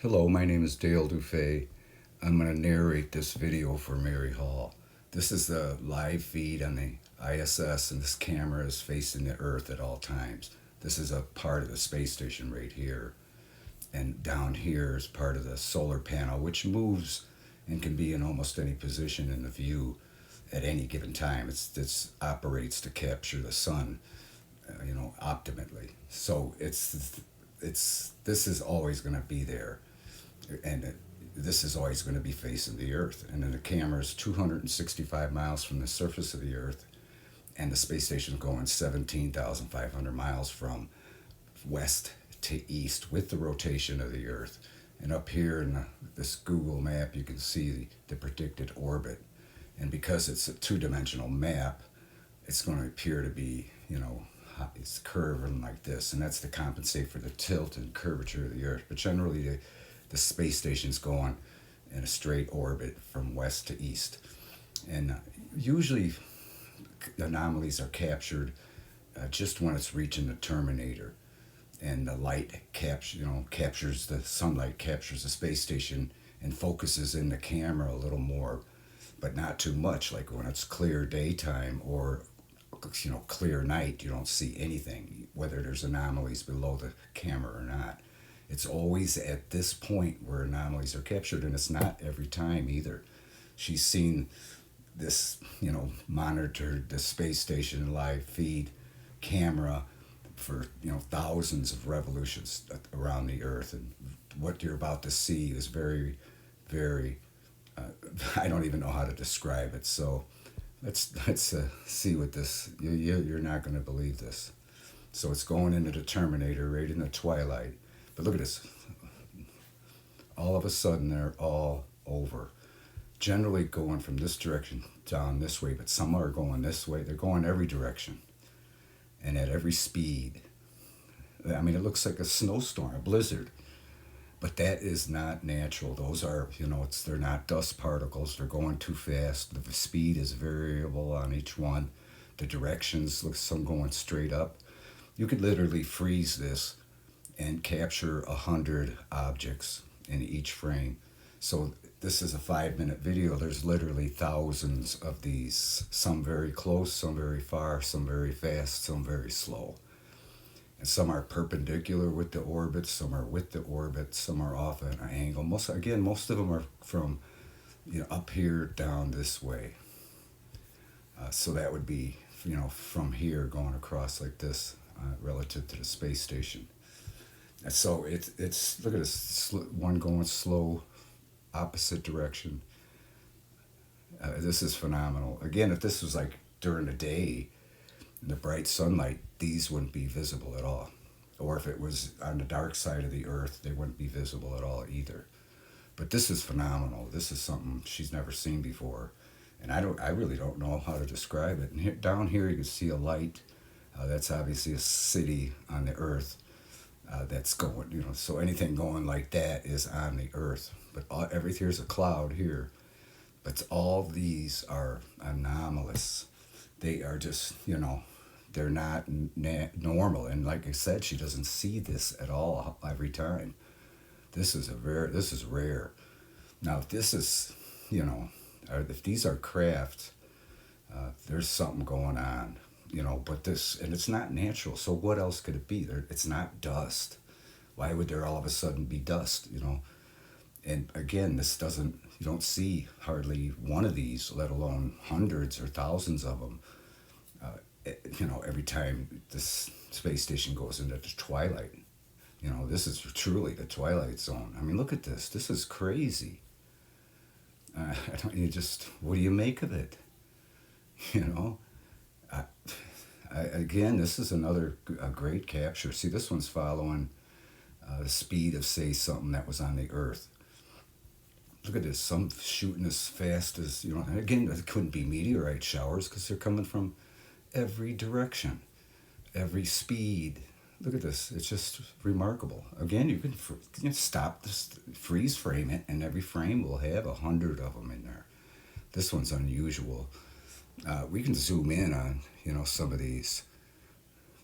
Hello, my name is Dale Dufay. I'm going to narrate this video for Mary Hall. This is the live feed on the ISS, and this camera is facing the Earth at all times. This is a part of the space station right here. And down here is part of the solar panel, which moves and can be in almost any position in the view at any given time. It operates to capture the sun, optimally. So this is always going to be there, and this is always going to be facing the Earth. And then the camera is 265 miles from the surface of the Earth, and the space station is going 17,500 miles from west to east with the rotation of the Earth. And up here in this Google map, you can see the predicted orbit. And because it's a two-dimensional map, it's going to appear to be, it's curving like this, and that's to compensate for the tilt and curvature of the Earth. But generally, the space station's going in a straight orbit from west to east. And usually, anomalies are captured just when it's reaching the terminator, and the light captures the sunlight, captures the space station, and focuses in the camera a little more, but not too much. Like when it's clear daytime or clear night, you don't see anything, whether there's anomalies below the camera or not. It's always at this point where anomalies are captured, and it's not every time either. She's seen this, monitored the space station live feed camera for thousands of revolutions around the Earth, and what you're about to see is very, very. I don't even know how to describe it. So let's see what this. You're not going to believe this. So it's going into the terminator right in the twilight. But look at this. All of a sudden, they're all over. Generally going from this direction down this way, but some are going this way. They're going every direction and at every speed. I mean, it looks like a snowstorm, a blizzard. But that is not natural. Those are, they're not dust particles. They're going too fast. The speed is variable on each one. The directions, look, some going straight up. You could literally freeze this and capture 100 objects in each frame. So this is a 5-minute video. There's literally thousands of these. Some very close, some very far, some very fast, some very slow. And some are perpendicular with the orbit, some are with the orbit, some are off at an angle. Most of them are from up here down this way. So that would be from here going across like this relative to the space station. And so it's look at this one going slow, opposite direction. This is phenomenal. Again, if this was like during the day, in the bright sunlight, these wouldn't be visible at all. Or if it was on the dark side of the Earth, they wouldn't be visible at all either. But this is phenomenal. This is something she's never seen before. And I really don't know how to describe it. And down here you can see a light. That's obviously a city on the Earth that's going, so anything going like that is on the Earth. But here's a cloud here. But all these are anomalous. They are just, they're not normal. And like I said, she doesn't see this at all every time. This is rare. Now, if this is, if these are craft, there's something going on, but and it's not natural. So what else could it be? It's not dust. Why would there all of a sudden be dust, And again, you don't see hardly one of these, let alone hundreds or thousands of them. Every time this space station goes into the twilight, this is truly the twilight zone. I mean, look at this. This is crazy. What do you make of it? Again, this is another great capture. See, this one's following the speed of, say, something that was on the Earth. Look at this. Some shooting as fast as, and again, it couldn't be meteorite showers because they're coming from every direction, every speed. Look at this. It's just remarkable. Again, you can stop this, freeze frame it, and every frame will have 100 of them in there. This one's unusual. We can zoom in on, some of these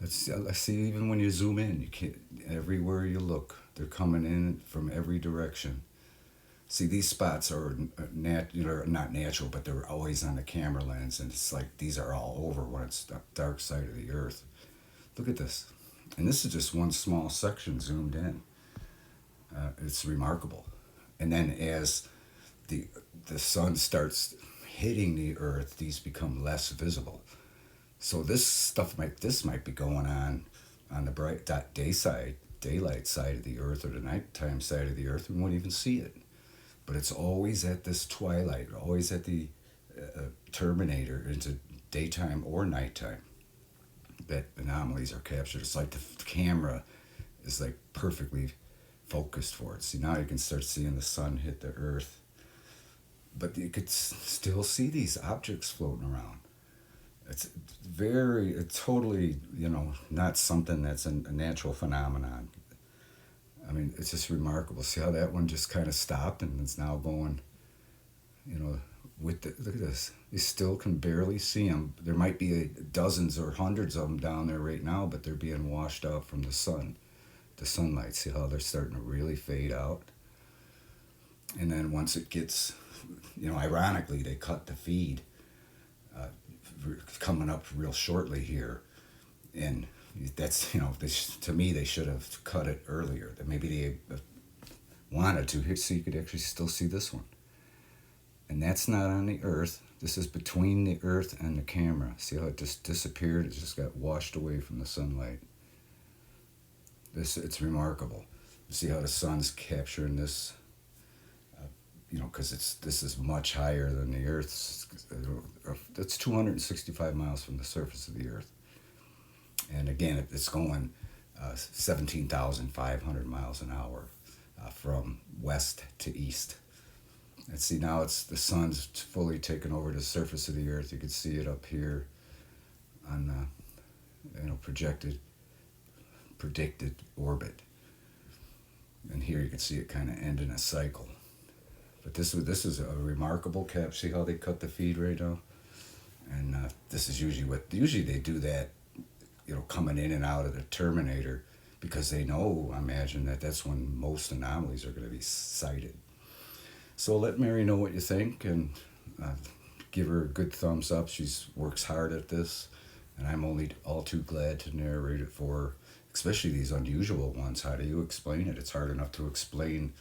Let's see. Even when you zoom in, you can't. Everywhere you look, they're coming in from every direction. See, these spots are not natural, but they're always on the camera lens, and it's like these are all over when it's the dark side of the Earth. Look at this, and this is just one small section zoomed in. It's remarkable. And then as the the sun starts hitting the Earth, these become less visible. So this might be going on the bright daylight side of the Earth or the nighttime side of the Earth. We won't even see it, but it's always at this twilight, always at the terminator into daytime or nighttime that anomalies are captured. It's like the camera is like perfectly focused for it. See, now you can start seeing the sun hit the Earth, but you could still see these objects floating around. It's totally, not something that's a natural phenomenon. I mean, it's just remarkable. See how that one just kind of stopped and it's now going, you know, look at this. You still can barely see them. There might be dozens or hundreds of them down there right now, but they're being washed out from the sun, the sunlight. See how they're starting to really fade out? And then once it gets, ironically, they cut the feed coming up real shortly here. And that's, to me, they should have cut it earlier. That maybe they wanted to, here, so you could actually still see this one. And that's not on the Earth. This is between the Earth and the camera. See how it just disappeared? It just got washed away from the sunlight. It's remarkable. See how the sun's capturing this, because this is much higher than the Earth's. It's 265 miles from the surface of the Earth. And again, it's going 17,500 miles an hour from west to east. And see, now the sun's fully taken over the surface of the Earth. You can see it up here on predicted orbit. And here you can see it kind of end in a cycle. But this is a remarkable cap. See how they cut the feed right now? And this is usually they do that, coming in and out of the terminator, because they know, I imagine, that's when most anomalies are going to be sighted. So let Mary know what you think, and give her a good thumbs up. She works hard at this, and I'm only all too glad to narrate it for her, especially these unusual ones. How do you explain it? It's hard enough to explain,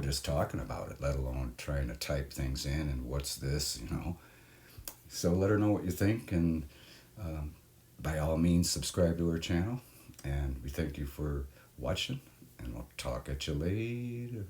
just talking about it, let alone trying to type things in and what's this, So let her know what you think, and by all means, subscribe to her channel. And we thank you for watching, and we'll talk at you later.